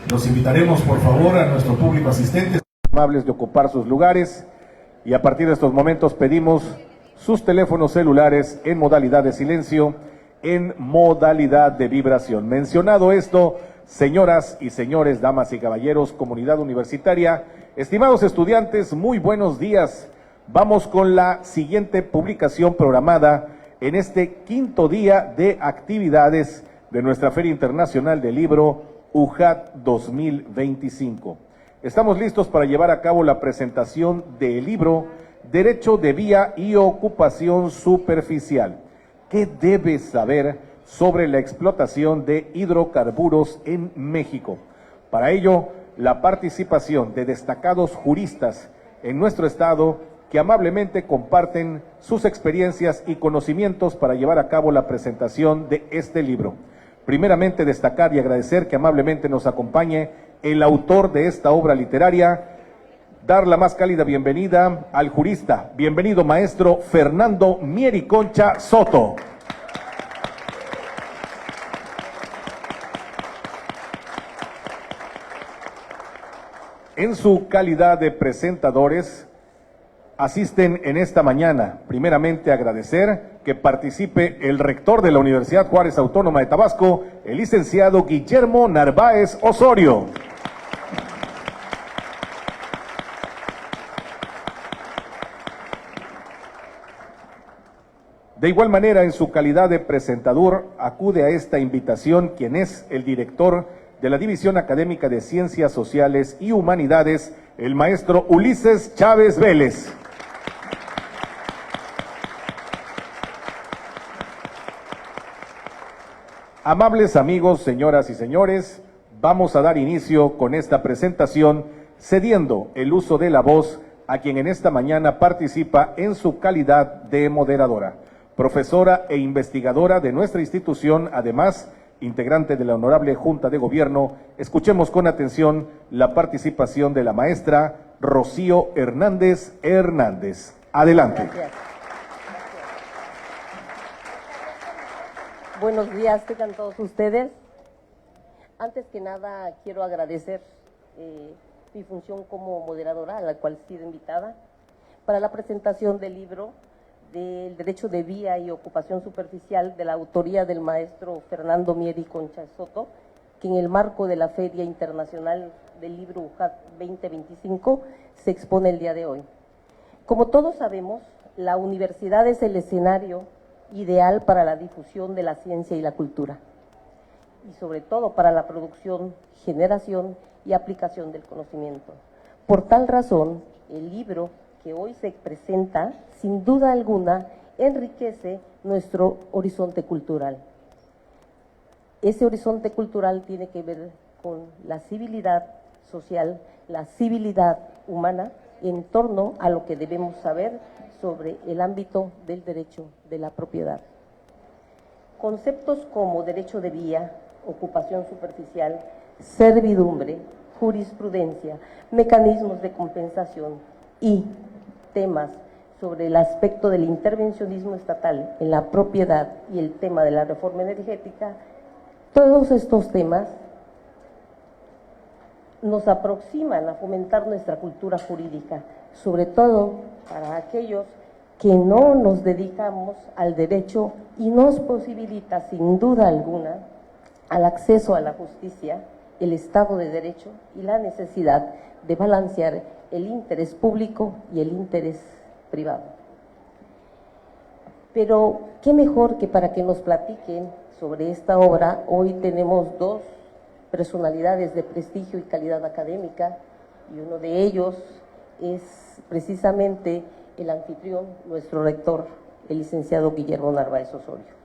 Los invitaremos, por favor, a nuestro público asistente. Amables de ocupar sus lugares y a partir de estos momentos pedimos sus teléfonos celulares en modalidad de silencio, en modalidad de vibración. Mencionado esto, señoras y señores, damas y caballeros, comunidad universitaria, estimados estudiantes, muy buenos días. Vamos con la siguiente publicación programada en este quinto día de actividades de nuestra Feria Internacional del Libro UJAT 2025. Estamos listos para llevar a cabo la presentación del libro Derecho de Vía y Ocupación Superficial. ¿Qué debes saber sobre la explotación de hidrocarburos en México? Para ello, la participación de destacados juristas en nuestro estado que amablemente comparten sus experiencias y conocimientos para llevar a cabo la presentación de este libro. Primeramente, destacar y agradecer que amablemente nos acompañe el autor de esta obra literaria, dar la más cálida bienvenida al jurista. Bienvenido, maestro Fernando Miericoncha Soto. En su calidad de presentadores, asisten en esta mañana, primeramente agradecer que participe el rector de la Universidad Juárez Autónoma de Tabasco, el licenciado Guillermo Narváez Osorio. De igual manera, en su calidad de presentador, acude a esta invitación quien es el director de la División Académica de Ciencias Sociales y Humanidades, el maestro Ulises Chávez Vélez. Amables amigos, señoras y señores, vamos a dar inicio con esta presentación, cediendo el uso de la voz a quien en esta mañana participa en su calidad de moderadora, profesora e investigadora de nuestra institución, además integrante de la Honorable Junta de Gobierno. Escuchemos con atención la participación de la maestra Rocío Hernández Hernández. Adelante. Gracias. Buenos días, tengan todos ustedes. Antes que nada, quiero agradecer mi función como moderadora, a la cual he sido invitada, para la presentación del libro del Derecho de Vía y Ocupación Superficial, de la autoría del maestro Fernando Miericoncha Soto, que en el marco de la Feria Internacional del Libro UJAT 2025 se expone el día de hoy. Como todos sabemos, la universidad es el escenario ideal para la difusión de la ciencia y la cultura, y sobre todo para la producción, generación y aplicación del conocimiento. Por tal razón, el libro que hoy se presenta, sin duda alguna, enriquece nuestro horizonte cultural. Ese horizonte cultural tiene que ver con la civilidad social, la civilidad humana, en torno a lo que debemos saber sobre el ámbito del derecho de la propiedad. Conceptos como derecho de vía, ocupación superficial, servidumbre, jurisprudencia, mecanismos de compensación y temas sobre el aspecto del intervencionismo estatal en la propiedad y el tema de la reforma energética, todos estos temas nos aproximan a fomentar nuestra cultura jurídica, sobre todo para aquellos que no nos dedicamos al derecho y nos posibilita sin duda alguna al acceso a la justicia, el Estado de Derecho y la necesidad de balancear el interés público y el interés privado. Pero qué mejor que para que nos platiquen sobre esta obra, hoy tenemos dos personalidades de prestigio y calidad académica, y uno de ellos es precisamente el anfitrión, nuestro rector, el licenciado Guillermo Narváez Osorio.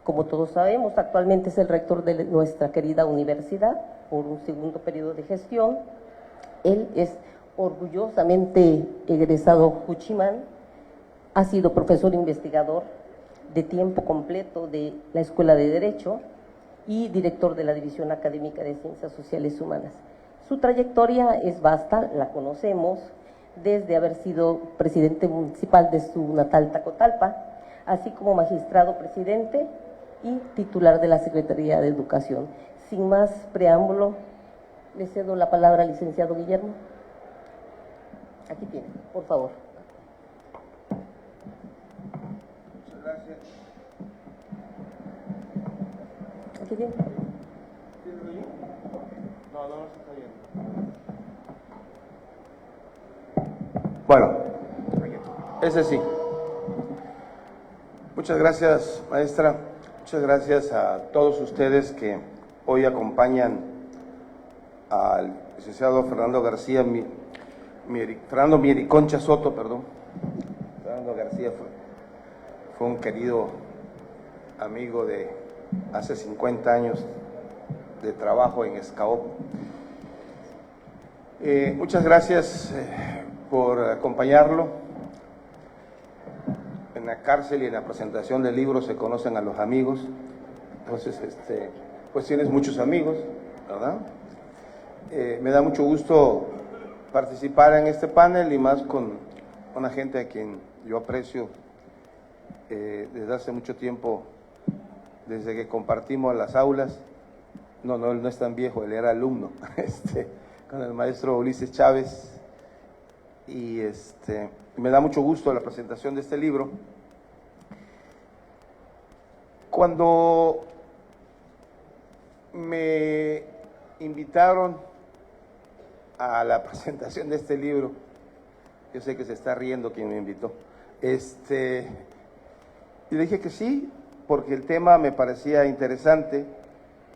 Como todos sabemos, actualmente es el rector de nuestra querida universidad por un segundo periodo de gestión. Él es orgullosamente egresado Juchimán, ha sido profesor investigador de tiempo completo de la Escuela de Derecho y director de la División Académica de Ciencias Sociales Humanas. Su trayectoria es vasta, la conocemos desde haber sido presidente municipal de su natal Tacotalpa, así como magistrado presidente y titular de la Secretaría de Educación. Sin más preámbulo, Le cedo la palabra al licenciado Guillermo. Aquí tiene, por favor. Muchas gracias. Aquí tiene. No, no se está viendo. Bueno, ese sí. Muchas gracias, maestra. Muchas gracias a todos ustedes que hoy acompañan al licenciado Fernando García, Fernando Miericoncha Soto, perdón. Fernando García fue un querido amigo de hace 50 años de trabajo en SCAOP. Muchas gracias por acompañarlo. En la cárcel y en la presentación del libro se conocen a los amigos, entonces pues tienes muchos amigos, ¿verdad? Me da mucho gusto participar en este panel y más con una gente a quien yo aprecio desde hace mucho tiempo, desde que compartimos las aulas. No, él no es tan viejo, él era alumno, con el maestro Ulises Chávez, y me da mucho gusto la presentación de este libro. Cuando me invitaron a la presentación de este libro, yo sé que se está riendo quien me invitó, y le dije que sí, porque el tema me parecía interesante,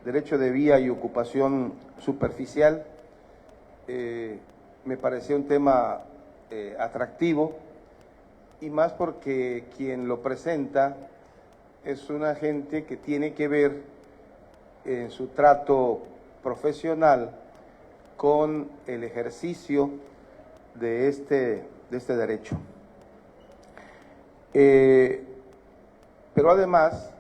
derecho de vía y ocupación superficial, me parecía un tema atractivo, y más porque quien lo presenta es una gente que tiene que ver en su trato profesional con el ejercicio de este derecho. Pero además,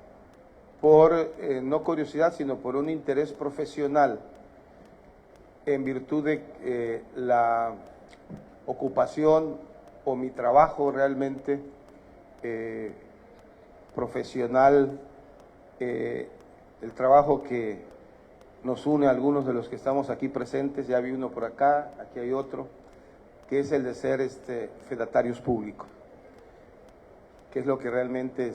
por no curiosidad, sino por un interés profesional, en virtud de la ocupación o mi trabajo realmente profesional, el trabajo que nos une a algunos de los que estamos aquí presentes, ya vi uno por acá, aquí hay otro, que es el de ser fedatarios públicos, que es lo que realmente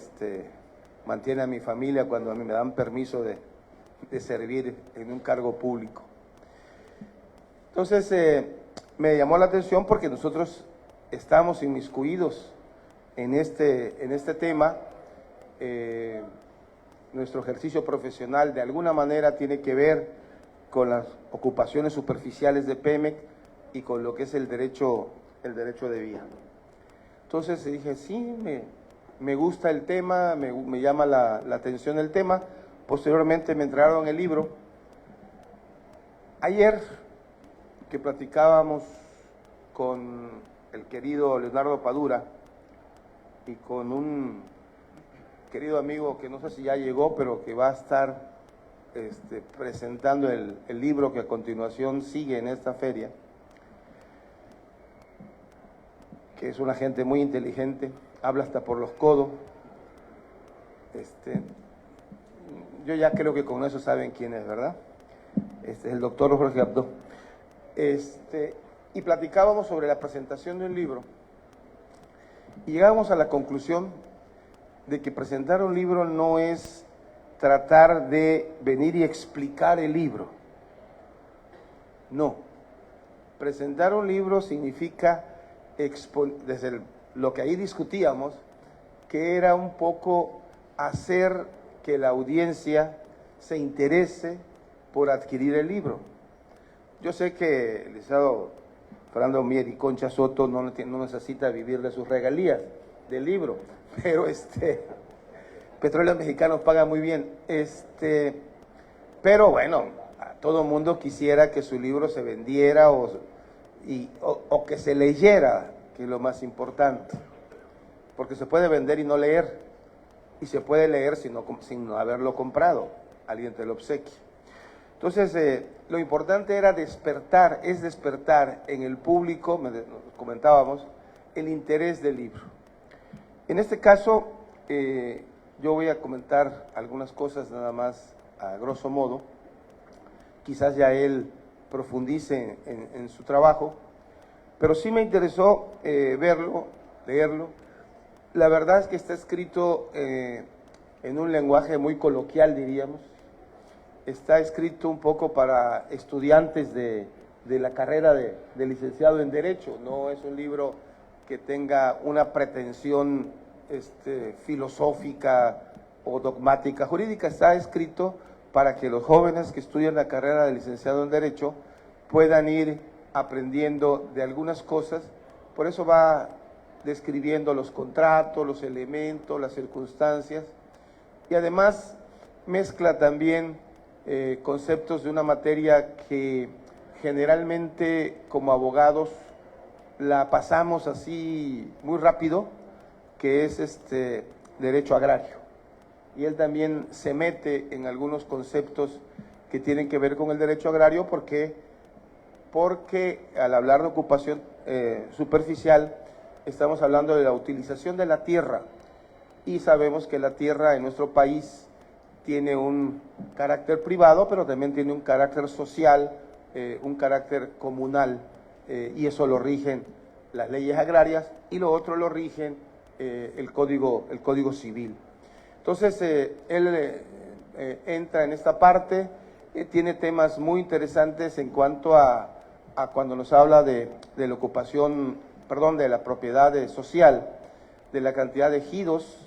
mantiene a mi familia cuando a mí me dan permiso de servir en un cargo público. Entonces, me llamó la atención porque nosotros estamos inmiscuidos en este tema. Nuestro ejercicio profesional de alguna manera tiene que ver con las ocupaciones superficiales de Pemex y con lo que es el derecho de vía. Entonces dije, sí, me gusta el tema, me llama la atención el tema. Posteriormente me entraron el libro. Ayer que platicábamos con el querido Leonardo Padura y con un querido amigo que no sé si ya llegó, pero que va a estar presentando el libro que a continuación sigue en esta feria, que es una gente muy inteligente, habla hasta por los codos. Yo ya creo que con eso saben quién es, ¿verdad? Es el doctor Jorge Abdo. Y platicábamos sobre la presentación de un libro y llegamos a la conclusión de que presentar un libro no es tratar de venir y explicar el libro. No. Presentar un libro significa, desde lo que ahí discutíamos, que era un poco hacer que la audiencia se interese por adquirir el libro. Yo sé que el licenciado Fernando Miericoncha Soto no necesita vivir de sus regalías del libro, pero Petróleos Mexicanos paga muy bien. Pero bueno, a todo mundo quisiera que su libro se vendiera o que se leyera, que es lo más importante. Porque se puede vender y no leer, y se puede leer sin haberlo comprado, alguien te lo obsequia. Entonces, lo importante era despertar en el público, comentábamos, el interés del libro. En este caso, yo voy a comentar algunas cosas nada más a grosso modo. Quizás ya él profundice en su trabajo, pero sí me interesó verlo, leerlo. La verdad es que está escrito en un lenguaje muy coloquial, diríamos. Está escrito un poco para estudiantes de la carrera de licenciado en Derecho. No es un libro que tenga una pretensión filosófica o dogmática jurídica. Está escrito para que los jóvenes que estudian la carrera de licenciado en Derecho puedan ir aprendiendo de algunas cosas. Por eso va describiendo los contratos, los elementos, las circunstancias, y además mezcla también conceptos de una materia que generalmente como abogados la pasamos así muy rápido, que es derecho agrario. Y él también se mete en algunos conceptos que tienen que ver con el derecho agrario, porque al hablar de ocupación superficial, estamos hablando de la utilización de la tierra, y sabemos que la tierra en nuestro país tiene un carácter privado, pero también tiene un carácter social, un carácter comunal, y eso lo rigen las leyes agrarias, y lo otro lo rigen el código civil. Entonces, él entra en esta parte, tiene temas muy interesantes en cuanto a cuando nos habla de la ocupación, de la propiedad social, de la cantidad de ejidos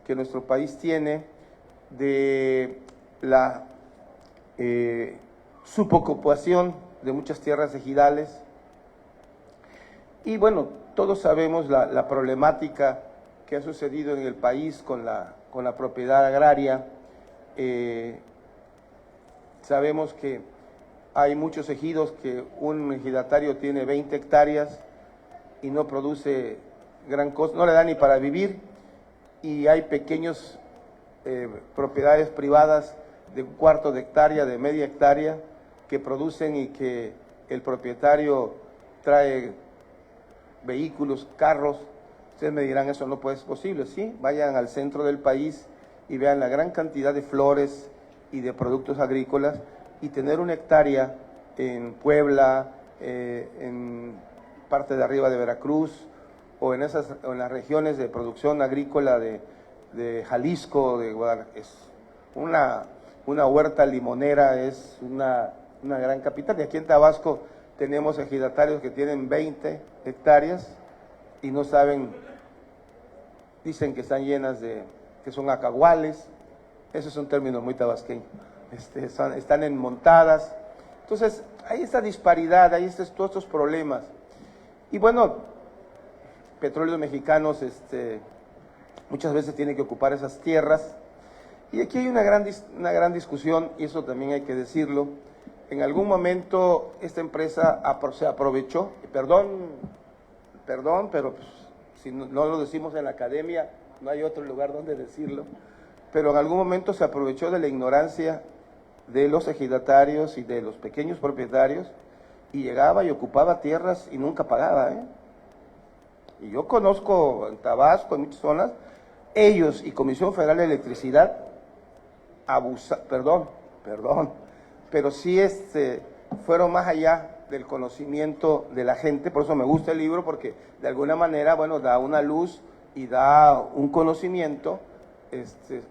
que nuestro país tiene, de la subocupación de muchas tierras ejidales. Y bueno, todos sabemos la problemática que ha sucedido en el país con la propiedad agraria. Sabemos que hay muchos ejidos que un ejidatario tiene 20 hectáreas y no produce gran cosa, no le da ni para vivir, y hay pequeños propiedades privadas de un cuarto de hectárea, de media hectárea, que producen, y que el propietario trae vehículos, carros. Ustedes me dirán, eso no puede ser posible. Sí, vayan al centro del país y vean la gran cantidad de flores y de productos agrícolas, y tener una hectárea en Puebla, en parte de arriba de Veracruz, o en las regiones de producción agrícola de Jalisco, de Guadalajara. Es una huerta limonera, es una gran capital. Y aquí en Tabasco tenemos ejidatarios que tienen 20 hectáreas y no saben, dicen que están llenas que son acaguales. Esos son términos muy tabasqueños. Están enmontadas. Entonces, hay esta disparidad, hay todos estos problemas. Y bueno, Petróleos Mexicanos muchas veces tiene que ocupar esas tierras. Y aquí hay una gran discusión, y eso también hay que decirlo. En algún momento esta empresa se aprovechó, perdón, pero pues, si no lo decimos en la academia, no hay otro lugar donde decirlo, pero en algún momento se aprovechó de la ignorancia de los ejidatarios y de los pequeños propietarios, y llegaba y ocupaba tierras y nunca pagaba, Y yo conozco en Tabasco, en muchas zonas, ellos y Comisión Federal de Electricidad pero sí fueron más allá del conocimiento de la gente. Por eso me gusta el libro, porque de alguna manera, bueno, da una luz y da un conocimiento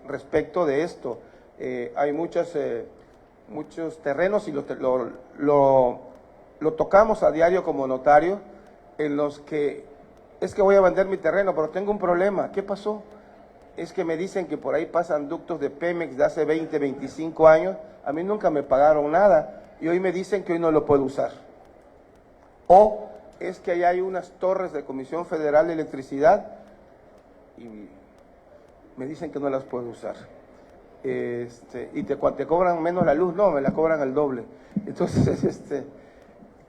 respecto de esto. Hay muchos terrenos, y lo tocamos a diario como notario, en los que es que voy a vender mi terreno, pero tengo un problema. ¿Qué pasó? Es que me dicen que por ahí pasan ductos de Pemex de hace 20, 25 años, a mí nunca me pagaron nada, y hoy me dicen que hoy no lo puedo usar. O es que ahí hay unas torres de Comisión Federal de Electricidad, y me dicen que no las puedo usar. Y te cobran menos la luz, no, me la cobran al doble. Entonces,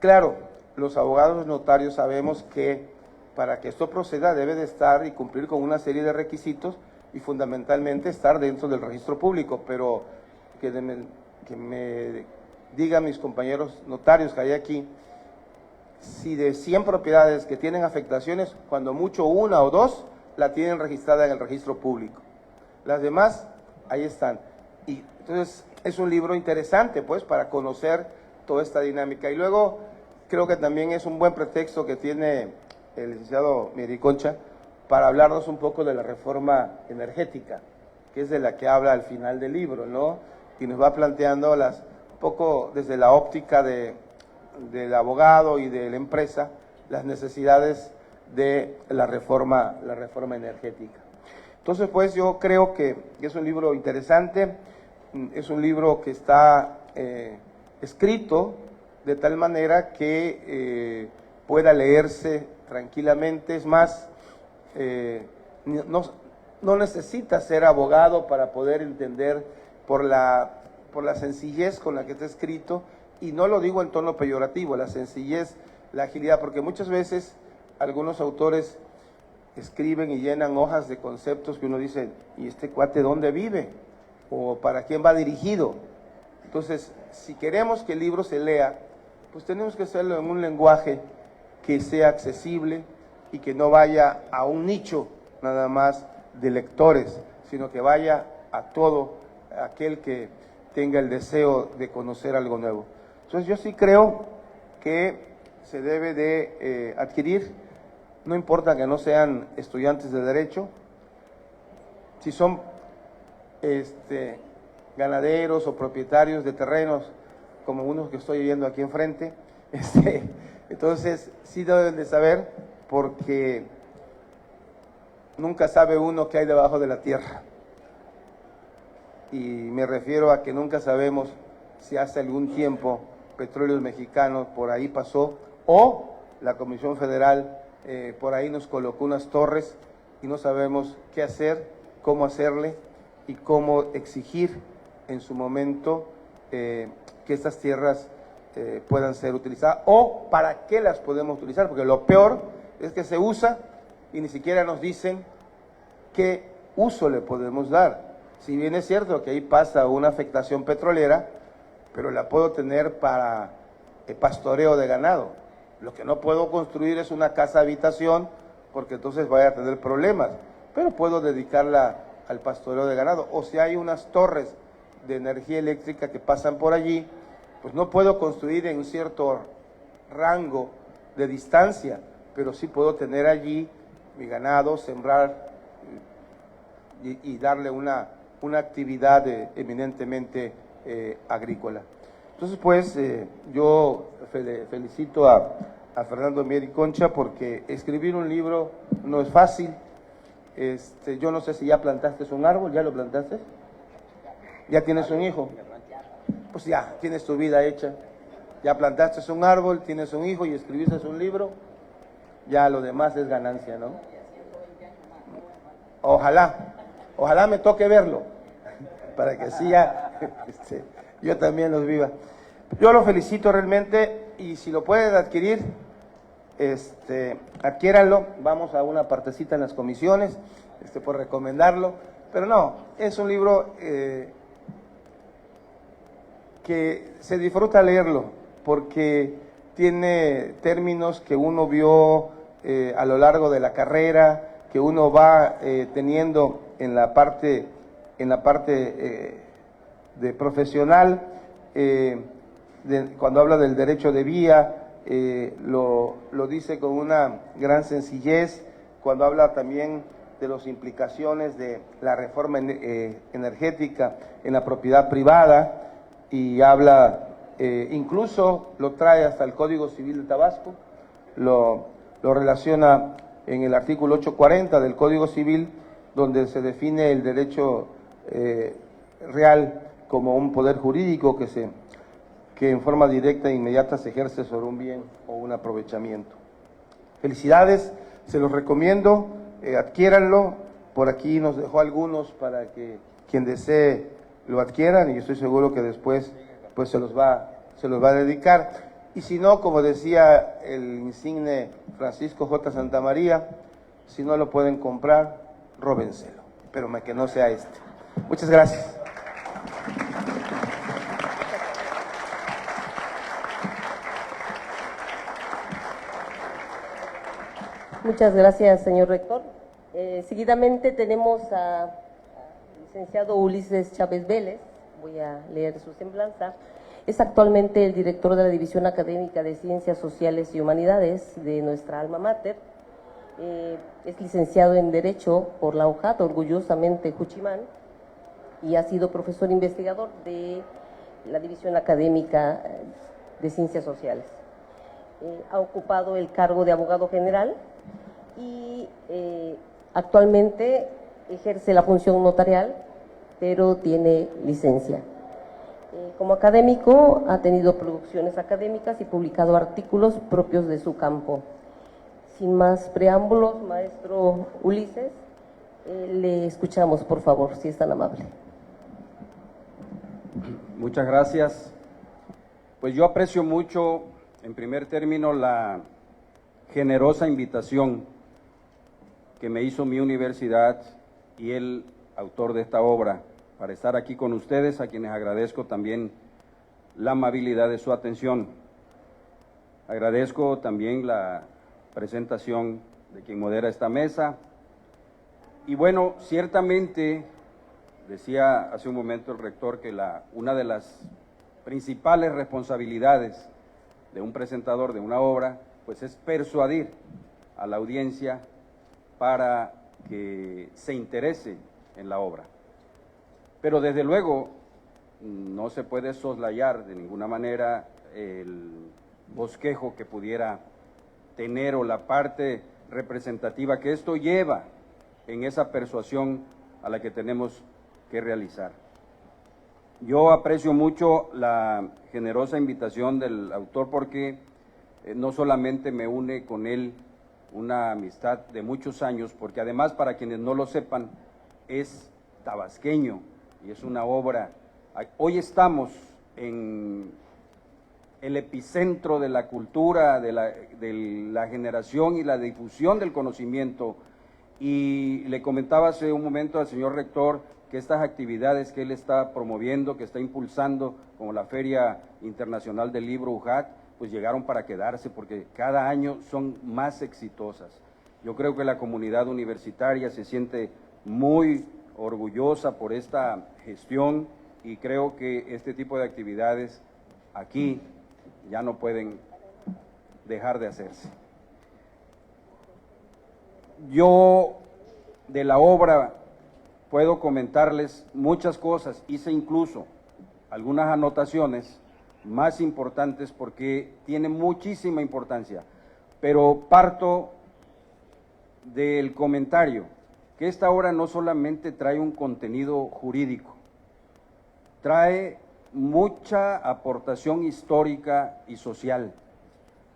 claro, los abogados notarios sabemos que para que esto proceda debe de estar y cumplir con una serie de requisitos, y fundamentalmente estar dentro del registro público, pero que me digan mis compañeros notarios que hay aquí, si de 100 propiedades que tienen afectaciones, cuando mucho una o dos la tienen registrada en el registro público. Las demás, ahí están. Y entonces es un libro interesante, pues, para conocer toda esta dinámica. Y luego creo que también es un buen pretexto que tiene el licenciado Mericoncha para hablarnos un poco de la reforma energética, que es de la que habla al final del libro, ¿no? Y nos va planteando un poco desde la óptica del abogado y de la empresa, las necesidades de la reforma energética. Entonces, pues yo creo que es un libro interesante, es un libro que está escrito de tal manera que pueda leerse tranquilamente. Es más, no necesita ser abogado para poder entender por la sencillez con la que está escrito, y no lo digo en tono peyorativo, la sencillez, la agilidad, porque muchas veces algunos autores escriben y llenan hojas de conceptos que uno dice, ¿y este cuate dónde vive? ¿O para quién va dirigido? Entonces, si queremos que el libro se lea, pues tenemos que hacerlo en un lenguaje que sea accesible y que no vaya a un nicho nada más de lectores, sino que vaya a todo aquel que tenga el deseo de conocer algo nuevo. Entonces yo sí creo que se debe de adquirir, no importa que no sean estudiantes de Derecho, si son ganaderos o propietarios de terrenos, como unos que estoy viendo aquí enfrente, entonces sí deben de saber, porque nunca sabe uno qué hay debajo de la tierra. Y me refiero a que nunca sabemos si hace algún tiempo Petróleos Mexicanos por ahí pasó, o la Comisión Federal por ahí nos colocó unas torres y no sabemos qué hacer, cómo hacerle y cómo exigir en su momento que estas tierras puedan ser utilizadas, o para qué las podemos utilizar, porque lo peor es que se usa y ni siquiera nos dicen qué uso le podemos dar. Si bien es cierto que ahí pasa una afectación petrolera, pero la puedo tener para pastoreo de ganado. Lo que no puedo construir es una casa habitación, porque entonces vaya a tener problemas, pero puedo dedicarla al pastoreo de ganado. O si hay unas torres de energía eléctrica que pasan por allí, pues no puedo construir en un cierto rango de distancia, pero sí puedo tener allí mi ganado, sembrar y darle una actividad eminentemente agrícola. Entonces, pues, yo felicito a Fernando Mericoncha, porque escribir un libro no es fácil. Yo no sé si ya plantaste un árbol. ¿Ya lo plantaste? ¿Ya tienes un hijo? Pues ya, tienes tu vida hecha. Ya plantaste un árbol, tienes un hijo y escribiste un libro. Ya lo demás es ganancia, ¿no? Ojalá me toque verlo, para que así ya yo también los viva. Yo lo felicito realmente, y si lo pueden adquirir, adquiéranlo. Vamos a una partecita en las comisiones, por recomendarlo, pero no, es un libro que se disfruta leerlo, porque tiene términos que uno vio a lo largo de la carrera, que uno va teniendo en la parte de profesional, cuando habla del derecho de vía, lo dice con una gran sencillez. Cuando habla también de las implicaciones de la reforma energética en la propiedad privada, y habla, incluso lo trae hasta el Código Civil de Tabasco, lo relaciona en el artículo 840 del Código Civil, donde se define el derecho real como un poder jurídico que en forma directa e inmediata se ejerce sobre un bien o un aprovechamiento. Felicidades, se los recomiendo, adquiéranlo. Por aquí nos dejó algunos para que quien desee lo adquieran, y estoy seguro que después pues se los va a dedicar. Y si no, como decía el insigne Francisco J. Santamaría, si no lo pueden comprar, róbenselo, pero que no sea este. Muchas gracias. Muchas gracias, señor rector. Seguidamente tenemos al licenciado Ulises Chávez Vélez. Voy a leer su semblanza. Es actualmente el director de la División Académica de Ciencias Sociales y Humanidades de nuestra alma mater. Es licenciado en Derecho por la UJAT, orgullosamente Juchimán, y ha sido profesor investigador de la División Académica de Ciencias Sociales. Ha ocupado el cargo de abogado general y actualmente ejerce la función notarial, pero tiene licencia. Como académico ha tenido producciones académicas y publicado artículos propios de su campo. Sin más preámbulos, maestro Ulises, le escuchamos, por favor, si es tan amable. Muchas gracias. Pues yo aprecio mucho, en primer término, la generosa invitación que me hizo mi universidad y el autor de esta obra para estar aquí con ustedes, a quienes agradezco también la amabilidad de su atención. Agradezco también la presentación de quien modera esta mesa. Y bueno, ciertamente, decía hace un momento el rector que una de las principales responsabilidades de un presentador de una obra, pues es persuadir a la audiencia para que se interese en la obra. Pero desde luego no se puede soslayar de ninguna manera el bosquejo que pudiera tener o la parte representativa que esto lleva en esa persuasión a la que tenemos que realizar. Yo aprecio mucho la generosa invitación del autor porque no solamente me une con él una amistad de muchos años, porque además, para quienes no lo sepan, es tabasqueño y es una obra. Hoy estamos en el epicentro de la cultura, de la generación y la difusión del conocimiento, y le comentaba hace un momento al señor rector que estas actividades que él está promoviendo, que está impulsando, como la Feria Internacional del Libro UJAT, pues llegaron para quedarse, porque cada año son más exitosas. Yo creo que la comunidad universitaria se siente muy orgullosa por esta gestión y creo que este tipo de actividades aquí ya no pueden dejar de hacerse. Yo de la obra puedo comentarles muchas cosas, hice incluso algunas anotaciones más importantes porque tiene muchísima importancia, pero parto del comentario que esta obra no solamente trae un contenido jurídico, trae mucha aportación histórica y social.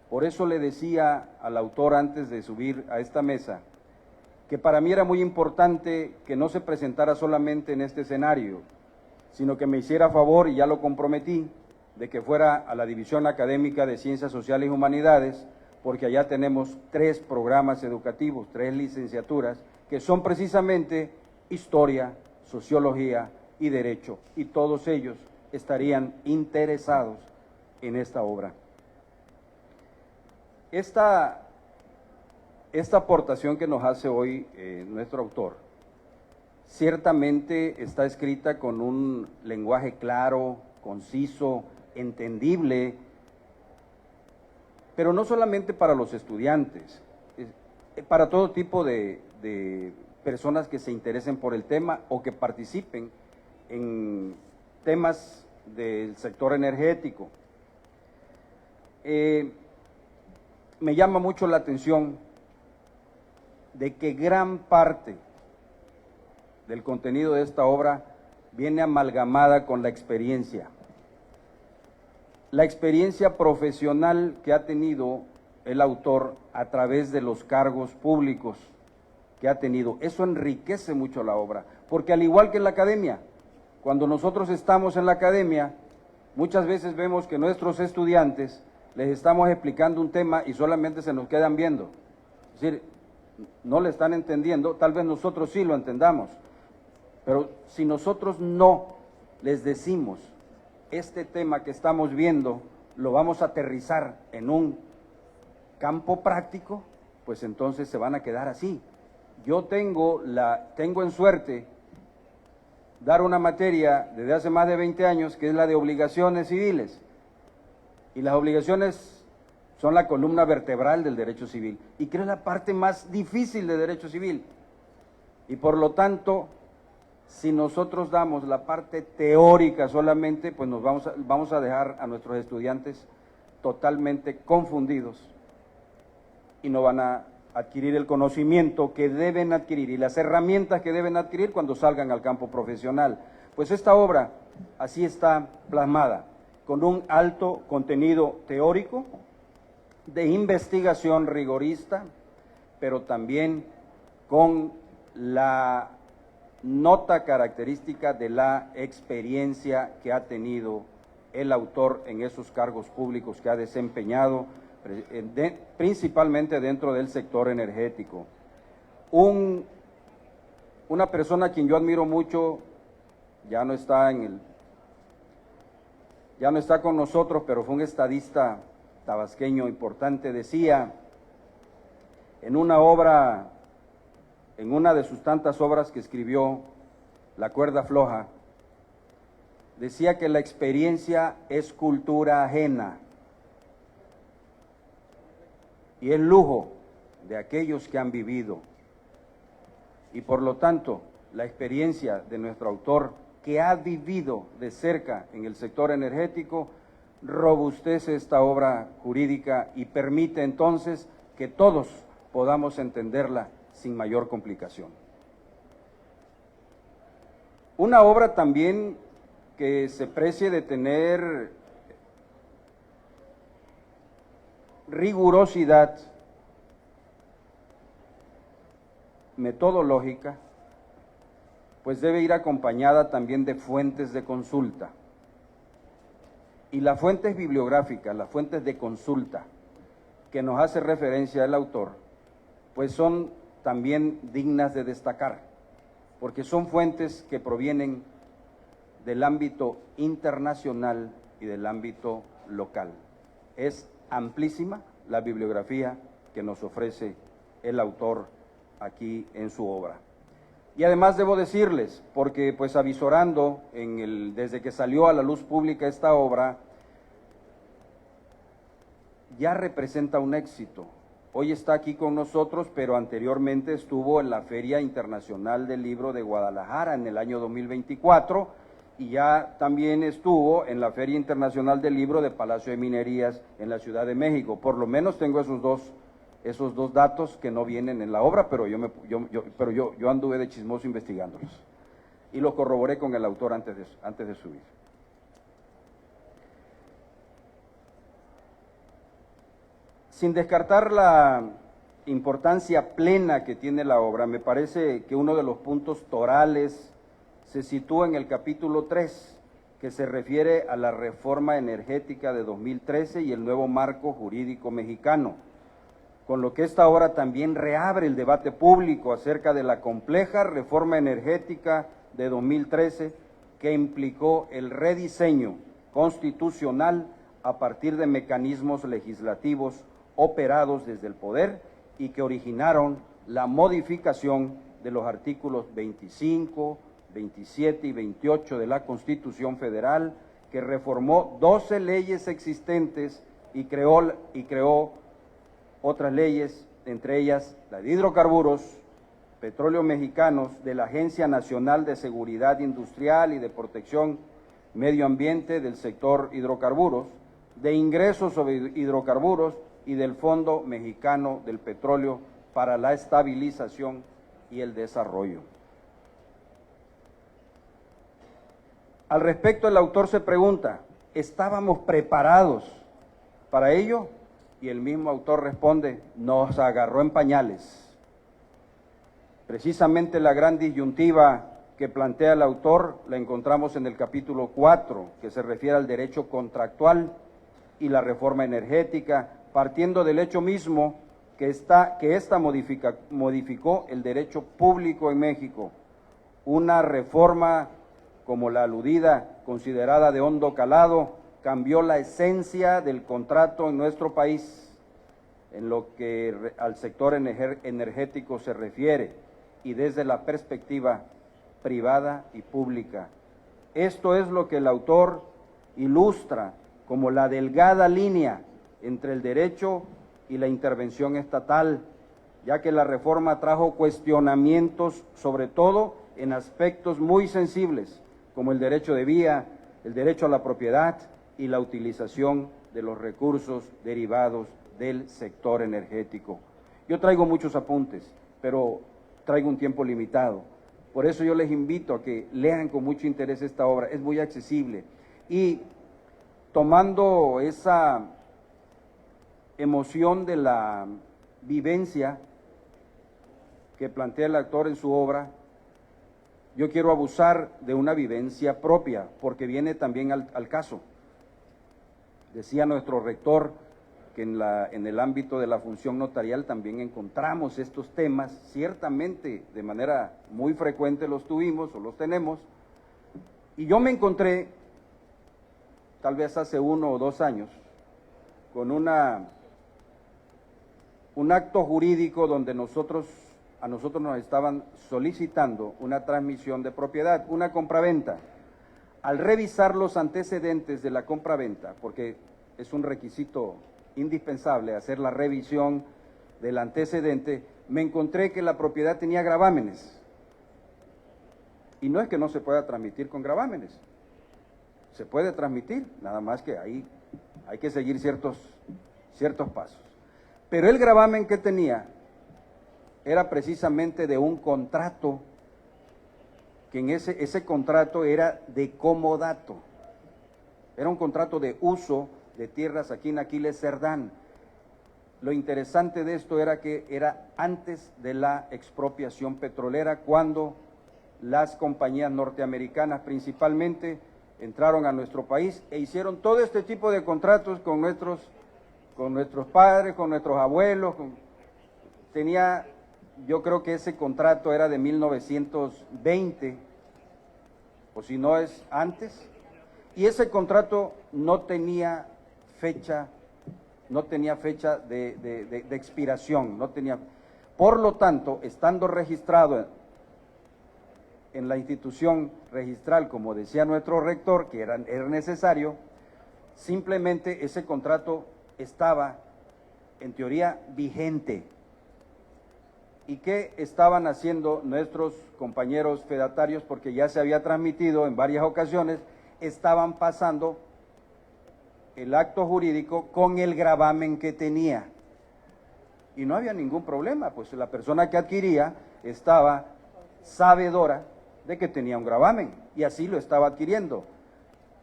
Por eso le decía al autor antes de subir a esta mesa que para mí era muy importante que no se presentara solamente en este escenario, sino que me hiciera favor, y ya lo comprometí, de que fuera a la División Académica de Ciencias Sociales y Humanidades, porque allá tenemos 3 programas educativos, 3 licenciaturas, que son precisamente Historia, Sociología y Derecho, y todos ellos estarían interesados en esta obra. Esta aportación que nos hace hoy nuestro autor, ciertamente está escrita con un lenguaje claro, conciso, entendible, pero no solamente para los estudiantes, para todo tipo de personas que se interesen por el tema o que participen en temas del sector energético. Me llama mucho la atención de que gran parte del contenido de esta obra viene amalgamada con la experiencia profesional que ha tenido el autor a través de los cargos públicos que ha tenido. Eso enriquece mucho la obra, porque al igual que en la academia, cuando nosotros estamos en la academia, muchas veces vemos que nuestros estudiantes les estamos explicando un tema y solamente se nos quedan viendo. Es decir, no le están entendiendo, tal vez nosotros sí lo entendamos, pero si nosotros no les decimos este tema que estamos viendo, lo vamos a aterrizar en un campo práctico, pues entonces se van a quedar así. Yo tengo en suerte dar una materia desde hace más de 20 años que es la de obligaciones civiles. Y las obligaciones son la columna vertebral del derecho civil y creo es la parte más difícil del derecho civil. Y por lo tanto, si nosotros damos la parte teórica solamente, pues nos vamos a dejar a nuestros estudiantes totalmente confundidos y no van a adquirir el conocimiento que deben adquirir y las herramientas que deben adquirir cuando salgan al campo profesional. Pues esta obra así está plasmada, con un alto contenido teórico, de investigación rigorista, pero también con la nota característica de la experiencia que ha tenido el autor en esos cargos públicos que ha desempeñado, principalmente dentro del sector energético. Una persona a quien yo admiro mucho, ya no está con nosotros, pero fue un estadista tabasqueño importante, decía en una de sus tantas obras que escribió, La cuerda floja, decía que la experiencia es cultura ajena y el lujo de aquellos que han vivido. Y por lo tanto, la experiencia de nuestro autor, que ha vivido de cerca en el sector energético, robustece esta obra jurídica y permite entonces que todos podamos entenderla sin mayor complicación. Una obra también que se precie de tener rigurosidad metodológica, pues debe ir acompañada también de fuentes de consulta. Y las fuentes bibliográficas, las fuentes de consulta que nos hace referencia el autor, pues son también dignas de destacar, porque son fuentes que provienen del ámbito internacional y del ámbito local. Es amplísima la bibliografía que nos ofrece el autor aquí en su obra. Y además debo decirles, porque pues avisorando desde que salió a la luz pública esta obra, ya representa un éxito. Hoy está aquí con nosotros, pero anteriormente estuvo en la Feria Internacional del Libro de Guadalajara en el año 2024 y ya también estuvo en la Feria Internacional del Libro de Palacio de Minerías en la Ciudad de México. Por lo menos tengo esos dos datos que no vienen en la obra, pero yo anduve de chismoso investigándolos y los corroboré con el autor antes de subir. Sin descartar la importancia plena que tiene la obra, me parece que uno de los puntos torales se sitúa en el capítulo 3, que se refiere a la reforma energética de 2013 y el nuevo marco jurídico mexicano, con lo que esta obra también reabre el debate público acerca de la compleja reforma energética de 2013 que implicó el rediseño constitucional a partir de mecanismos legislativos operados desde el poder y que originaron la modificación de los artículos 25, 27 y 28 de la Constitución Federal, que reformó 12 leyes existentes y creó otras leyes, entre ellas la de hidrocarburos, petróleos mexicanos, de la Agencia Nacional de Seguridad Industrial y de Protección Medio Ambiente del sector hidrocarburos, de ingresos sobre hidrocarburos y del Fondo Mexicano del Petróleo para la Estabilización y el Desarrollo. Al respecto, el autor se pregunta, ¿estábamos preparados para ello? Y el mismo autor responde, nos agarró en pañales. Precisamente la gran disyuntiva que plantea el autor la encontramos en el capítulo 4, que se refiere al derecho contractual y la reforma energética, partiendo del hecho mismo que esta modificó el derecho público en México. Una reforma como la aludida, considerada de hondo calado, cambió la esencia del contrato en nuestro país, en lo que al sector energético se refiere, y desde la perspectiva privada y pública. Esto es lo que el autor ilustra como la delgada línea entre el derecho y la intervención estatal, ya que la reforma trajo cuestionamientos, sobre todo en aspectos muy sensibles, como el derecho de vía, el derecho a la propiedad y la utilización de los recursos derivados del sector energético. Yo traigo muchos apuntes, pero traigo un tiempo limitado. Por eso yo les invito a que lean con mucho interés esta obra, es muy accesible. Y tomando esa emoción de la vivencia que plantea el autor en su obra, yo quiero abusar de una vivencia propia, porque viene también al caso. Decía nuestro rector que en el ámbito de la función notarial también encontramos estos temas, ciertamente de manera muy frecuente los tuvimos o los tenemos, y yo me encontré, tal vez hace 1 o 2 años, con un acto jurídico donde a nosotros nos estaban solicitando una transmisión de propiedad, una compraventa. Al revisar los antecedentes de la compraventa, porque es un requisito indispensable hacer la revisión del antecedente, me encontré que la propiedad tenía gravámenes. Y no es que no se pueda transmitir con gravámenes, se puede transmitir, nada más que ahí hay que seguir ciertos pasos. Pero el gravamen que tenía era precisamente de un contrato, que en ese contrato era de comodato, era un contrato de uso de tierras aquí en Aquiles Cerdán. Lo interesante de esto era que era antes de la expropiación petrolera, cuando las compañías norteamericanas principalmente entraron a nuestro país e hicieron todo este tipo de contratos con nuestros padres, con nuestros abuelos. Yo creo que ese contrato era de 1920, o si no es antes, y ese contrato no tenía fecha de expiración, por lo tanto, estando registrado en la institución registral, como decía nuestro rector, que era necesario, simplemente ese contrato estaba, en teoría, vigente. ¿Y qué estaban haciendo nuestros compañeros fedatarios? Porque ya se había transmitido en varias ocasiones, estaban pasando el acto jurídico con el gravamen que tenía. Y no había ningún problema, pues la persona que adquiría estaba sabedora de que tenía un gravamen y así lo estaba adquiriendo.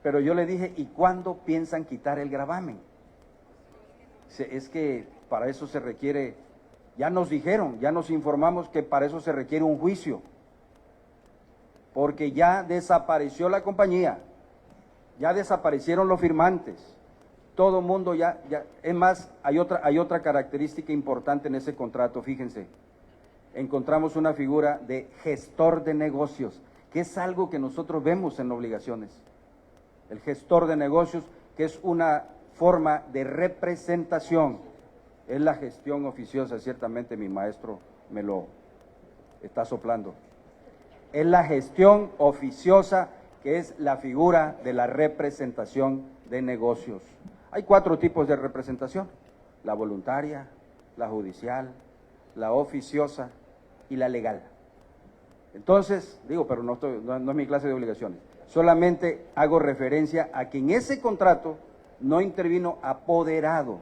Pero yo le dije, ¿y cuándo piensan quitar el gravamen? Es que para eso se requiere, ya nos dijeron, ya nos informamos que para eso se requiere un juicio, porque ya desapareció la compañía, ya desaparecieron los firmantes, todo mundo ya, es más, hay otra característica importante en ese contrato, fíjense, encontramos una figura de gestor de negocios, que es algo que nosotros vemos en obligaciones. El gestor de negocios, que es una forma de representación, es la gestión oficiosa, ciertamente mi maestro me lo está soplando. Es la gestión oficiosa, que es la figura de la representación de negocios. Hay 4 tipos de representación: la voluntaria, la judicial, la oficiosa y la legal. Entonces, pero no es mi clase de obligaciones, solamente hago referencia a que en ese contrato no intervino apoderado,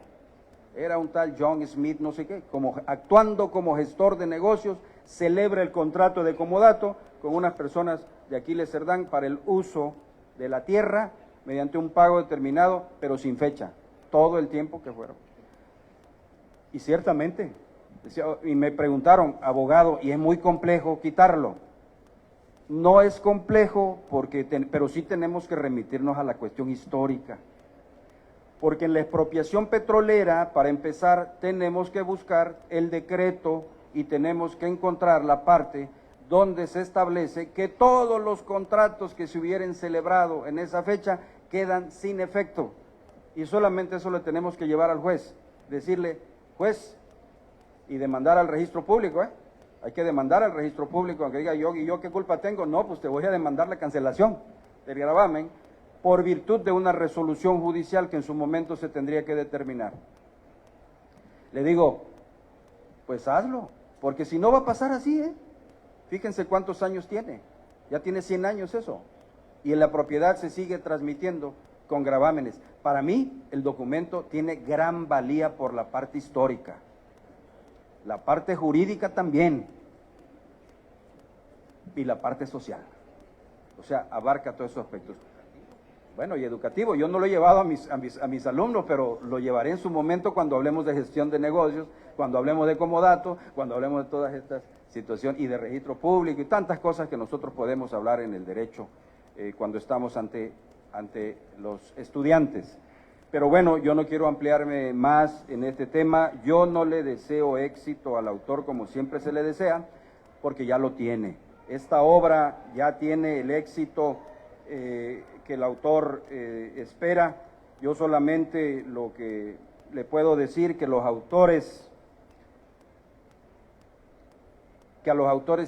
era un tal John Smith, no sé qué, actuando como gestor de negocios, celebra el contrato de comodato con unas personas de Aquiles Cerdán para el uso de la tierra mediante un pago determinado, pero sin fecha, todo el tiempo que fueron. Y ciertamente, y me preguntaron, abogado, ¿y es muy complejo quitarlo? No es complejo, pero sí tenemos que remitirnos a la cuestión histórica. Porque en la expropiación petrolera, para empezar, tenemos que buscar el decreto y tenemos que encontrar la parte donde se establece que todos los contratos que se hubieran celebrado en esa fecha quedan sin efecto. Y solamente eso le tenemos que llevar al juez, decirle, juez, y demandar al registro público, Hay que demandar al registro público, aunque diga yo, ¿y yo qué culpa tengo? No, pues te voy a demandar la cancelación del gravamen por virtud de una resolución judicial que en su momento se tendría que determinar. Le digo, pues hazlo, porque si no va a pasar así, Fíjense cuántos años tiene, ya tiene 100 años eso, y en la propiedad se sigue transmitiendo con gravámenes. Para mí, el documento tiene gran valía por la parte histórica, la parte jurídica también, y la parte social. O sea, abarca todos esos aspectos. Bueno, y educativo, yo no lo he llevado a mis alumnos, pero lo llevaré en su momento cuando hablemos de gestión de negocios, cuando hablemos de comodato, cuando hablemos de todas estas situaciones y de registro público y tantas cosas que nosotros podemos hablar en el derecho cuando estamos ante los estudiantes. Pero bueno, yo no quiero ampliarme más en este tema. Yo no le deseo éxito al autor como siempre se le desea, porque ya lo tiene. Esta obra ya tiene el éxito que el autor espera. Yo solamente lo que le puedo decir que a los autores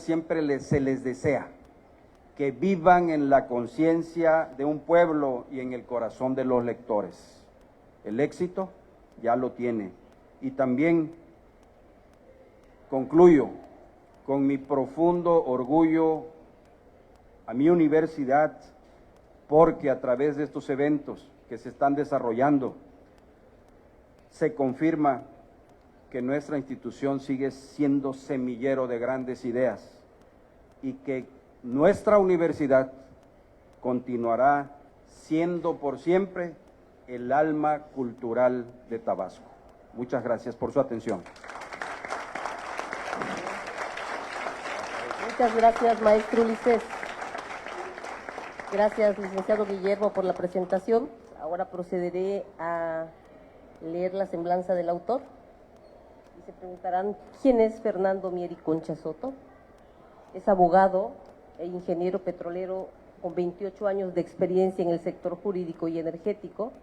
siempre se les desea que vivan en la conciencia de un pueblo y en el corazón de los lectores. El éxito ya lo tiene. Y también concluyo con mi profundo orgullo a mi universidad, porque a través de estos eventos que se están desarrollando, se confirma que nuestra institución sigue siendo semillero de grandes ideas y que nuestra universidad continuará siendo por siempre el alma cultural de Tabasco. Muchas gracias por su atención. Muchas gracias, maestro Ulises. Gracias, licenciado Guillermo, por la presentación. Ahora procederé a leer la semblanza del autor. Y se preguntarán, ¿quién es Fernando Mieri Concha Soto? Es abogado e ingeniero petrolero con 28 años de experiencia en el sector jurídico y energético.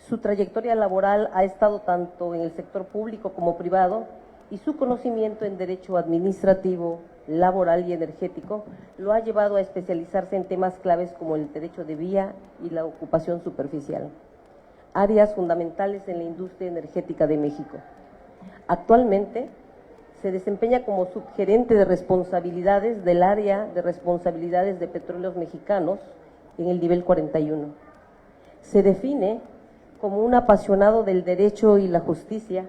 Su trayectoria laboral ha estado tanto en el sector público como privado, y su conocimiento en derecho administrativo, laboral y energético lo ha llevado a especializarse en temas claves como el derecho de vía y la ocupación superficial, áreas fundamentales en la industria energética de México. Actualmente se desempeña como subgerente de responsabilidades del área de responsabilidades de Petróleos Mexicanos en el nivel 41. Se define como un apasionado del derecho y la justicia,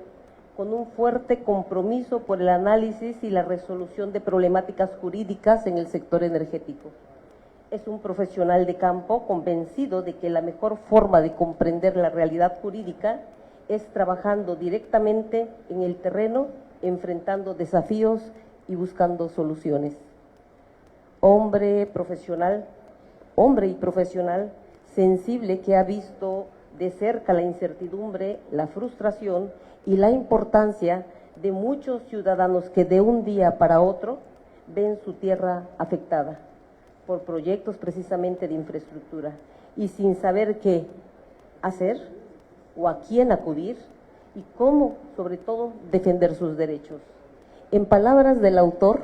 con un fuerte compromiso por el análisis y la resolución de problemáticas jurídicas en el sector energético. Es un profesional de campo convencido de que la mejor forma de comprender la realidad jurídica es trabajando directamente en el terreno, enfrentando desafíos y buscando soluciones. Hombre y profesional, sensible, que ha visto de cerca la incertidumbre, la frustración y la importancia de muchos ciudadanos que de un día para otro ven su tierra afectada por proyectos precisamente de infraestructura y sin saber qué hacer o a quién acudir y cómo, sobre todo, defender sus derechos. En palabras del autor,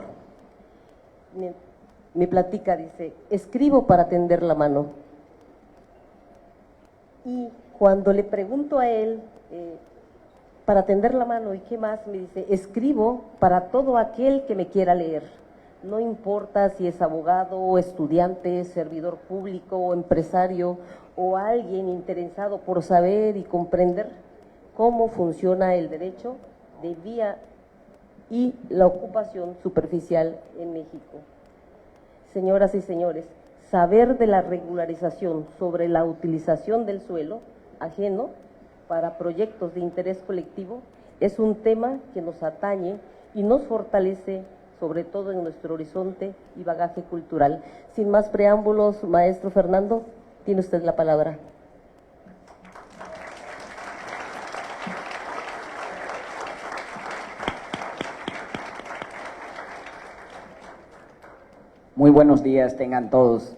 me platica, dice, escribo para tender la mano. Y cuando le pregunto a él, para tender la mano, ¿y qué más? Me dice, escribo para todo aquel que me quiera leer. No importa si es abogado o estudiante, servidor público o empresario o alguien interesado por saber y comprender cómo funciona el derecho de vía y la ocupación superficial en México. Señoras y señores, saber de la regularización sobre la utilización del suelo ajeno para proyectos de interés colectivo es un tema que nos atañe y nos fortalece, sobre todo en nuestro horizonte y bagaje cultural. Sin más preámbulos, maestro Fernando, tiene usted la palabra. Muy buenos días tengan todos.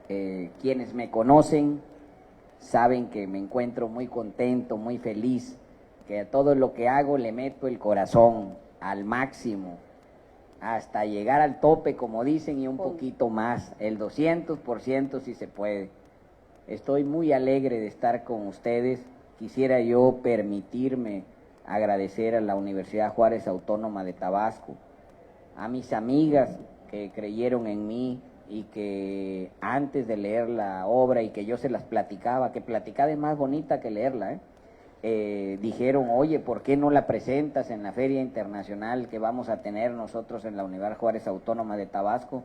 Quienes me conocen saben que me encuentro muy contento, muy feliz, que a todo lo que hago le meto el corazón al máximo hasta llegar al tope, como dicen, y un poquito más, el 200% si se puede. Estoy muy alegre de estar con ustedes. Quisiera yo permitirme agradecer a la Universidad Juárez Autónoma de Tabasco, a mis amigas que creyeron en mí y que antes de leer la obra y que yo se las platicaba, que platicar es más bonita que leerla, dijeron, oye, ¿por qué no la presentas en la Feria Internacional que vamos a tener nosotros en la Universidad Juárez Autónoma de Tabasco?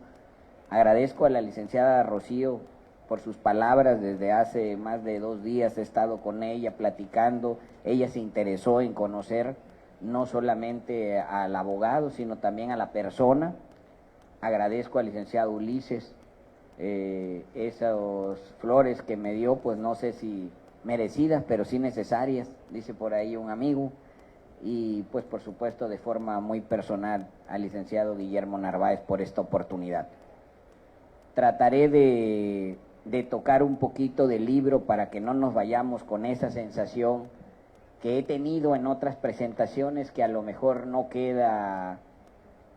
Agradezco a la licenciada Rocío por sus palabras. Desde hace más de 2 días he estado con ella platicando. Ella se interesó en conocer no solamente al abogado, sino también a la persona. Agradezco al licenciado Ulises esas flores que me dio, pues no sé si merecidas, pero sí necesarias, dice por ahí un amigo. Y pues por supuesto de forma muy personal al licenciado Guillermo Narváez por esta oportunidad. Trataré de tocar un poquito del libro para que no nos vayamos con esa sensación que he tenido en otras presentaciones, que a lo mejor no queda,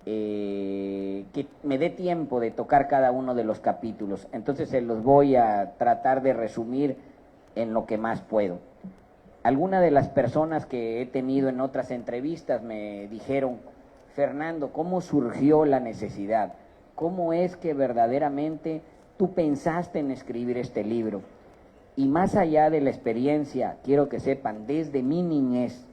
que me dé tiempo de tocar cada uno de los capítulos. Entonces se los voy a tratar de resumir en lo que más puedo. Algunas de las personas que he tenido en otras entrevistas me dijeron, Fernando, ¿cómo surgió la necesidad? ¿Cómo es que verdaderamente tú pensaste en escribir este libro? Y más allá de la experiencia, quiero que sepan, desde mi niñez,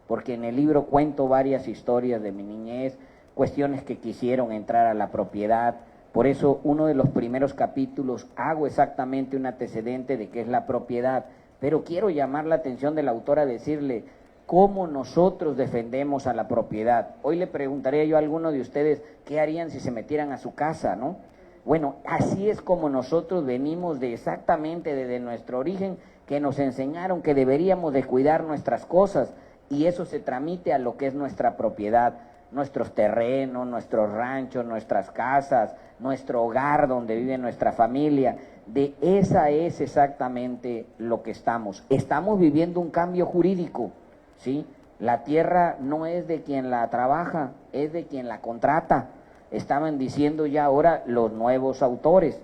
porque en el libro cuento varias historias de mi niñez, cuestiones que quisieron entrar a la propiedad. Por eso uno de los primeros capítulos hago exactamente un antecedente de qué es la propiedad, pero quiero llamar la atención del autor a decirle cómo nosotros defendemos a la propiedad. Hoy le preguntaría yo a alguno de ustedes qué harían si se metieran a su casa, ¿no? Bueno, así es como nosotros venimos de exactamente desde nuestro origen, que nos enseñaron que deberíamos de cuidar nuestras cosas, y eso se tramite a lo que es nuestra propiedad, nuestros terrenos, nuestros ranchos, nuestras casas, nuestro hogar donde vive nuestra familia. De esa es exactamente lo que estamos. Estamos viviendo un cambio jurídico, ¿sí? La tierra no es de quien la trabaja, es de quien la contrata. Estaban diciendo ya ahora los nuevos autores.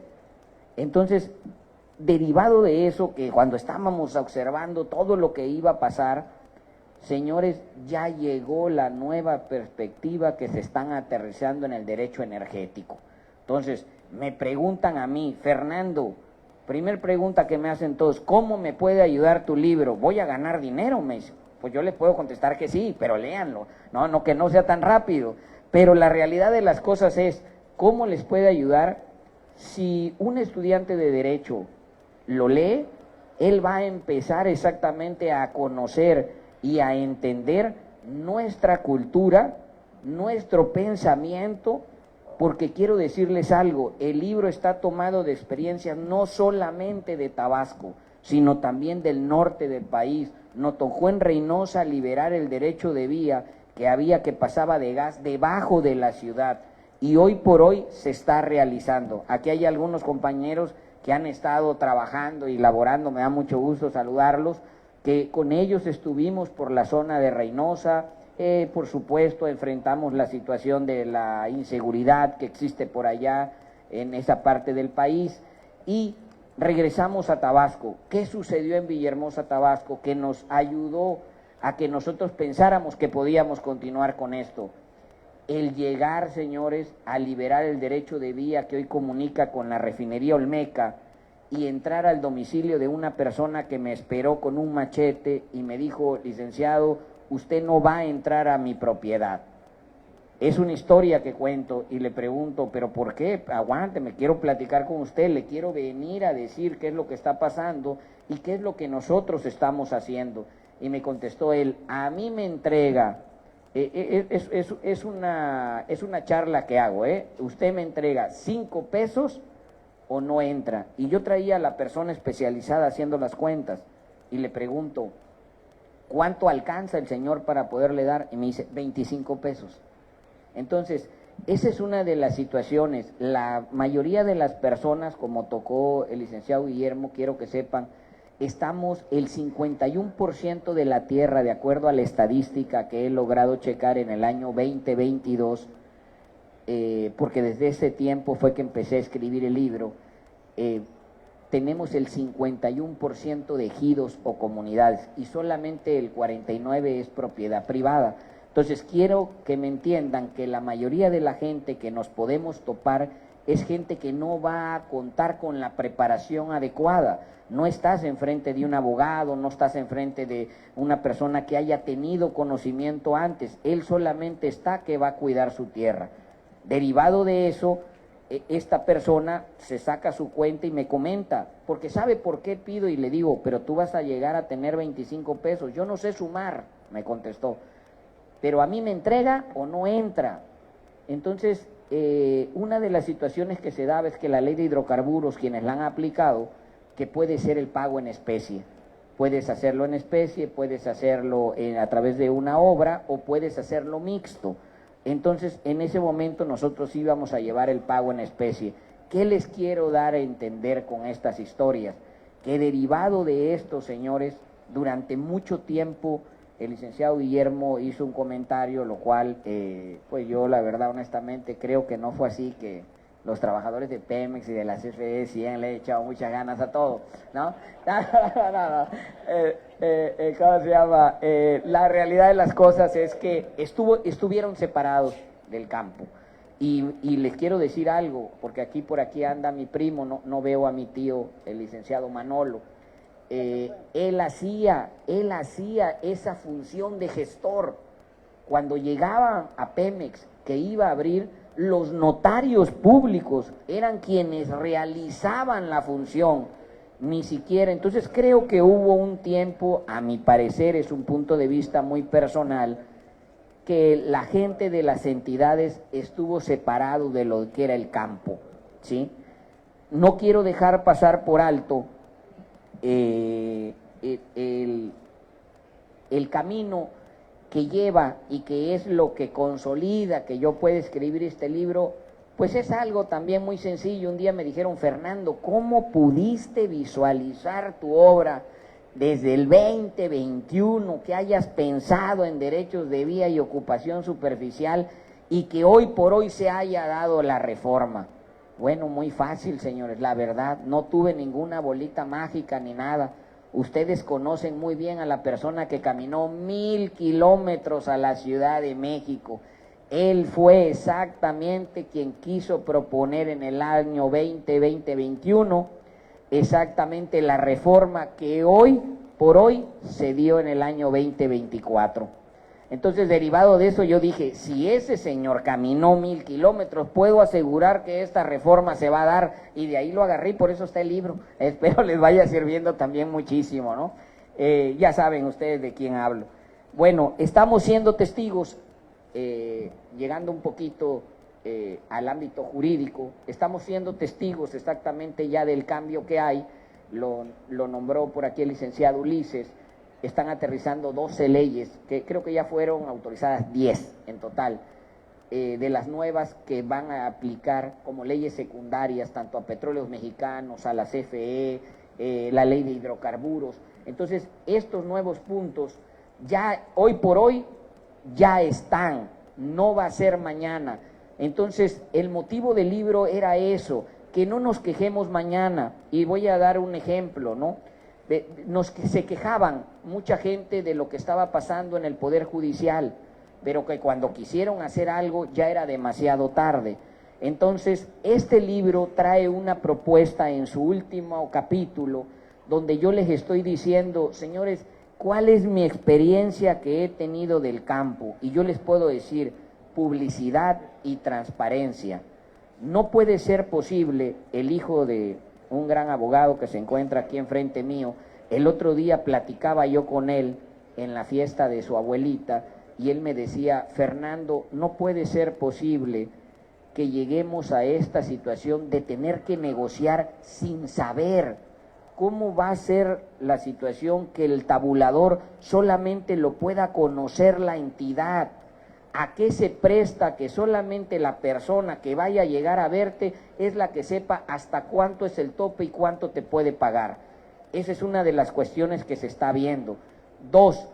Entonces, derivado de eso, que cuando estábamos observando todo lo que iba a pasar, señores, ya llegó la nueva perspectiva que se están aterrizando en el derecho energético. Entonces, me preguntan a mí, Fernando, primer pregunta que me hacen todos, ¿cómo me puede ayudar tu libro? ¿Voy a ganar dinero? Me dicen. Pues yo les puedo contestar que sí, pero léanlo, no que no sea tan rápido. Pero la realidad de las cosas es, ¿cómo les puede ayudar? Si un estudiante de Derecho lo lee, él va a empezar exactamente a conocer y a entender nuestra cultura, nuestro pensamiento, porque quiero decirles algo, el libro está tomado de experiencias no solamente de Tabasco, sino también del norte del país. Nos tocó en Reynosa liberar el derecho de vía que pasaba de gas debajo de la ciudad, y hoy por hoy se está realizando. Aquí hay algunos compañeros que han estado trabajando y laborando, me da mucho gusto saludarlos, que con ellos estuvimos por la zona de Reynosa. Por supuesto enfrentamos la situación de la inseguridad que existe por allá en esa parte del país, y regresamos a Tabasco. ¿Qué sucedió en Villahermosa, Tabasco, que nos ayudó a que nosotros pensáramos que podíamos continuar con esto? El llegar, señores, a liberar el derecho de vía que hoy comunica con la refinería Olmeca, y entrar al domicilio de una persona que me esperó con un machete y me dijo, licenciado, usted no va a entrar a mi propiedad. Es una historia que cuento, y le pregunto, ¿pero por qué? Aguante, me quiero platicar con usted, le quiero venir a decir qué es lo que está pasando y qué es lo que nosotros estamos haciendo. Y me contestó él, a mí me entrega, es una charla que hago, usted me entrega 5 pesos o no entra. Y yo traía a la persona especializada haciendo las cuentas, y le pregunto, ¿cuánto alcanza el señor para poderle dar? Y me dice, 25 pesos. Entonces, esa es una de las situaciones. La mayoría de las personas, como tocó el licenciado Guillermo, quiero que sepan, estamos el 51% de la tierra, de acuerdo a la estadística que he logrado checar en el año 2022, porque desde ese tiempo fue que empecé a escribir el libro, tenemos el 51% de ejidos o comunidades y solamente el 49% es propiedad privada. Entonces quiero que me entiendan que la mayoría de la gente que nos podemos topar es gente que no va a contar con la preparación adecuada. No estás enfrente de un abogado, no estás enfrente de una persona que haya tenido conocimiento antes. Él solamente está que va a cuidar su tierra. Derivado de eso, esta persona se saca su cuenta y me comenta, porque sabe por qué pido, y le digo, pero tú vas a llegar a tener 25 pesos. Yo no sé sumar, me contestó, pero a mí me entrega o no entra. Entonces, una de las situaciones que se daba es que la ley de hidrocarburos, quienes la han aplicado, que puede ser el pago en especie. Puedes hacerlo en especie, puedes hacerlo a través de una obra o puedes hacerlo mixto. Entonces, en ese momento nosotros íbamos a llevar el pago en especie. ¿Qué les quiero dar a entender con estas historias? Que derivado de esto, señores, durante mucho tiempo el licenciado Guillermo hizo un comentario, lo cual, pues yo la verdad, honestamente, creo que no fue así, que los trabajadores de Pemex y de la CFE sí le he echado muchas ganas a todo, ¿no? No. ¿Cómo se llama? La realidad de las cosas es que estuvieron separados del campo. Y les quiero decir algo, porque por aquí anda mi primo, no veo a mi tío, el licenciado Manolo. Él hacía esa función de gestor. Cuando llegaba a Pemex, que iba a abrir, los notarios públicos eran quienes realizaban la función, ni siquiera. Entonces creo que hubo un tiempo, a mi parecer, es un punto de vista muy personal, que la gente de las entidades estuvo separado de lo que era el campo, ¿sí? No quiero dejar pasar por alto el camino que lleva y que es lo que consolida que yo pueda escribir este libro, pues es algo también muy sencillo. Un día me dijeron, Fernando, ¿cómo pudiste visualizar tu obra desde el 2021, que hayas pensado en derechos de vía y ocupación superficial y que hoy por hoy se haya dado la reforma? Bueno, muy fácil, señores, la verdad, no tuve ninguna bolita mágica ni nada. Ustedes conocen muy bien a la persona que caminó 1000 kilómetros a la Ciudad de México. Él fue exactamente quien quiso proponer en el año 2021 exactamente la reforma que hoy por hoy se dio en el año 2024. Entonces, derivado de eso, yo dije, si ese señor caminó 1000 kilómetros, puedo asegurar que esta reforma se va a dar, y de ahí lo agarré, y por eso está el libro. Espero les vaya sirviendo también muchísimo, ¿no? Ya saben ustedes de quién hablo. Bueno, estamos siendo testigos, llegando un poquito al ámbito jurídico, estamos siendo testigos exactamente ya del cambio que hay. Lo nombró por aquí el licenciado Ulises. Están aterrizando 12 leyes, que creo que ya fueron autorizadas 10 en total, de las nuevas que van a aplicar como leyes secundarias, tanto a Petróleos Mexicanos, a la CFE, la ley de hidrocarburos. Entonces, estos nuevos puntos, ya hoy por hoy, ya están, no va a ser mañana. Entonces, el motivo del libro era eso, que no nos quejemos mañana, y voy a dar un ejemplo, ¿no? Se quejaban mucha gente de lo que estaba pasando en el Poder Judicial, pero que cuando quisieron hacer algo ya era demasiado tarde. Entonces, este libro trae una propuesta en su último capítulo, donde yo les estoy diciendo, señores, ¿cuál es mi experiencia que he tenido del campo? Y yo les puedo decir, publicidad y transparencia. No puede ser posible, el hijo de un gran abogado que se encuentra aquí enfrente mío, el otro día platicaba yo con él en la fiesta de su abuelita y él me decía, Fernando, no puede ser posible que lleguemos a esta situación de tener que negociar sin saber cómo va a ser la situación, que el tabulador solamente lo pueda conocer la entidad. ¿A qué se presta que solamente la persona que vaya a llegar a verte es la que sepa hasta cuánto es el tope y cuánto te puede pagar? Esa es una de las cuestiones que se está viendo. 2,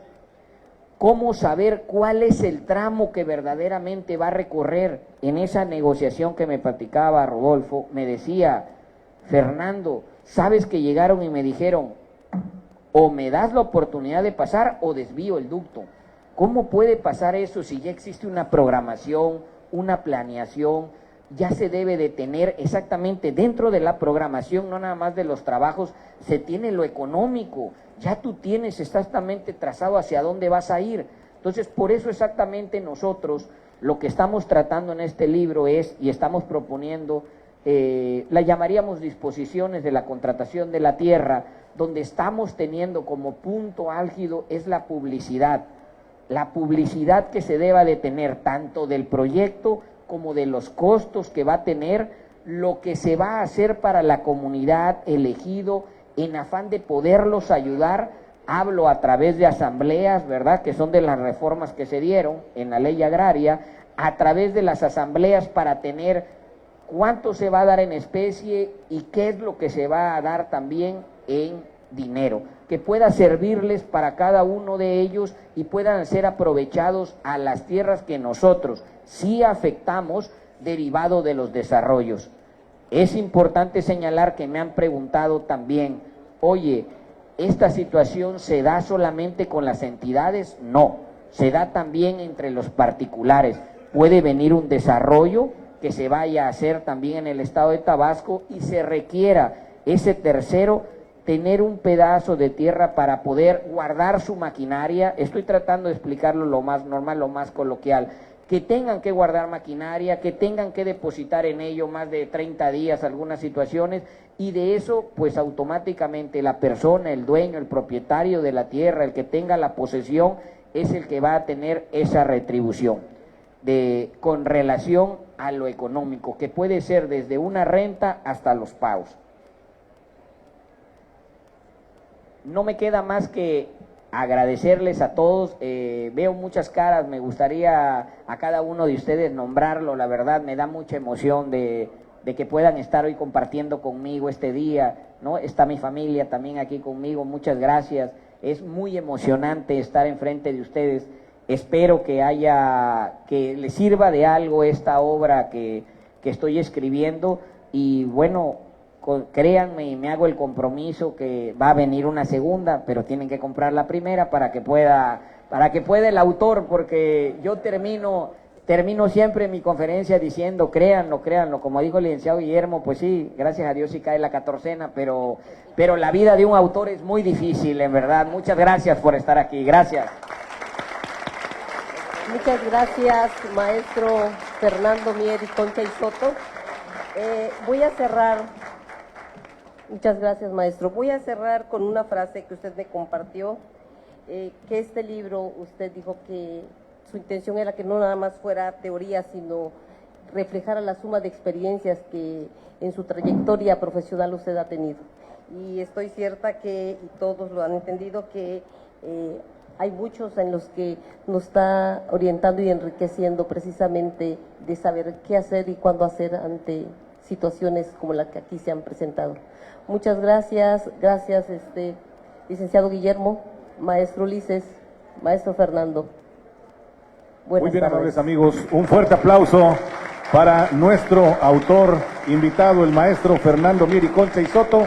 cómo saber cuál es el tramo que verdaderamente va a recorrer. En esa negociación que me platicaba Rodolfo, me decía, Fernando, sabes que llegaron y me dijeron, o me das la oportunidad de pasar o desvío el ducto. ¿Cómo puede pasar eso si ya existe una programación, una planeación? Ya se debe de tener exactamente dentro de la programación, no nada más de los trabajos, se tiene lo económico, ya tú tienes exactamente trazado hacia dónde vas a ir. Entonces, por eso exactamente nosotros lo que estamos tratando en este libro es, y estamos proponiendo, la llamaríamos disposiciones de la contratación de la tierra, donde estamos teniendo como punto álgido es la publicidad que se deba de tener tanto del proyecto como de los costos que va a tener, lo que se va a hacer para la comunidad, elegido, en afán de poderlos ayudar. Hablo a través de asambleas, ¿verdad?, que son de las reformas que se dieron en la ley agraria, a través de las asambleas para tener cuánto se va a dar en especie y qué es lo que se va a dar también en dinero, que pueda servirles para cada uno de ellos y puedan ser aprovechados a las tierras que nosotros sí afectamos derivado de los desarrollos. Es importante señalar que me han preguntado también, oye, ¿esta situación se da solamente con las entidades? No, se da también entre los particulares. Puede venir un desarrollo que se vaya a hacer también en el estado de Tabasco y se requiera ese tercero tener un pedazo de tierra para poder guardar su maquinaria. Estoy tratando de explicarlo lo más normal, lo más coloquial, que tengan que guardar maquinaria, que tengan que depositar en ello más de 30 días algunas situaciones, y de eso pues automáticamente la persona, el dueño, el propietario de la tierra, el que tenga la posesión, es el que va a tener esa retribución con relación a lo económico, que puede ser desde una renta hasta los pagos. No me queda más que agradecerles a todos, veo muchas caras, me gustaría a cada uno de ustedes nombrarlo, la verdad me da mucha emoción de que puedan estar hoy compartiendo conmigo este día, ¿no? Está mi familia también aquí conmigo, muchas gracias, es muy emocionante estar enfrente de ustedes, espero que les sirva de algo esta obra que estoy escribiendo, y bueno, créanme y me hago el compromiso que va a venir una segunda, pero tienen que comprar la primera para que pueda el autor, porque yo termino siempre mi conferencia diciendo, créanlo, como dijo el licenciado Guillermo, pues sí, gracias a Dios sí cae la 14ª, pero la vida de un autor es muy difícil, en verdad. Muchas gracias por estar aquí, gracias. Muchas gracias, maestro Fernando Mier y Concha y Soto. Voy a cerrar. Muchas gracias, maestro. Voy a cerrar con una frase que usted me compartió, que este libro, usted dijo que su intención era que no nada más fuera teoría, sino reflejara la suma de experiencias que en su trayectoria profesional usted ha tenido. Y estoy cierta que, y todos lo han entendido, que hay muchos en los que nos está orientando y enriqueciendo precisamente de saber qué hacer y cuándo hacer ante situaciones como la que aquí se han presentado. Muchas gracias, licenciado Guillermo, maestro Ulises, maestro Fernando. Buenas Muy bien, tardes. amables amigos, un fuerte aplauso para nuestro autor invitado, el maestro Fernando Mier y Concha y Soto.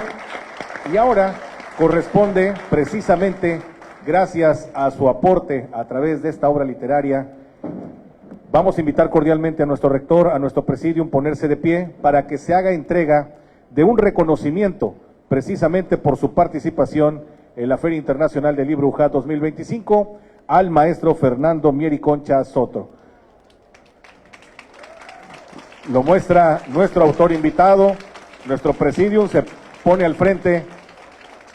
Y ahora corresponde precisamente, gracias a su aporte a través de esta obra literaria, vamos a invitar cordialmente a nuestro rector, a nuestro presidium, ponerse de pie para que se haga entrega de un reconocimiento precisamente por su participación en la Feria Internacional del Libro UJAT 2025 al maestro Fernando Mier y Concha Soto. Lo muestra nuestro autor invitado, nuestro presidium se pone al frente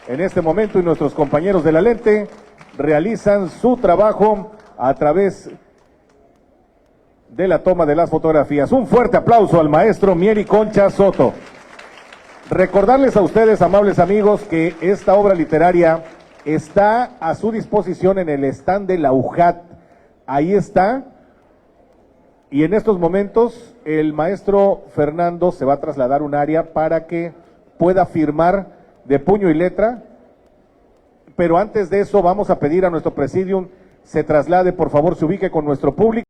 en este momento y nuestros compañeros de la lente realizan su trabajo a través de la toma de las fotografías. Un fuerte aplauso al maestro Mier y Concha Soto. Recordarles a ustedes, amables amigos, que esta obra literaria está a su disposición en el stand de la UJAT. Ahí está. Y en estos momentos el maestro Fernando se va a trasladar a un área para que pueda firmar de puño y letra. Pero antes de eso vamos a pedir a nuestro presidium se traslade, por favor, se ubique con nuestro público.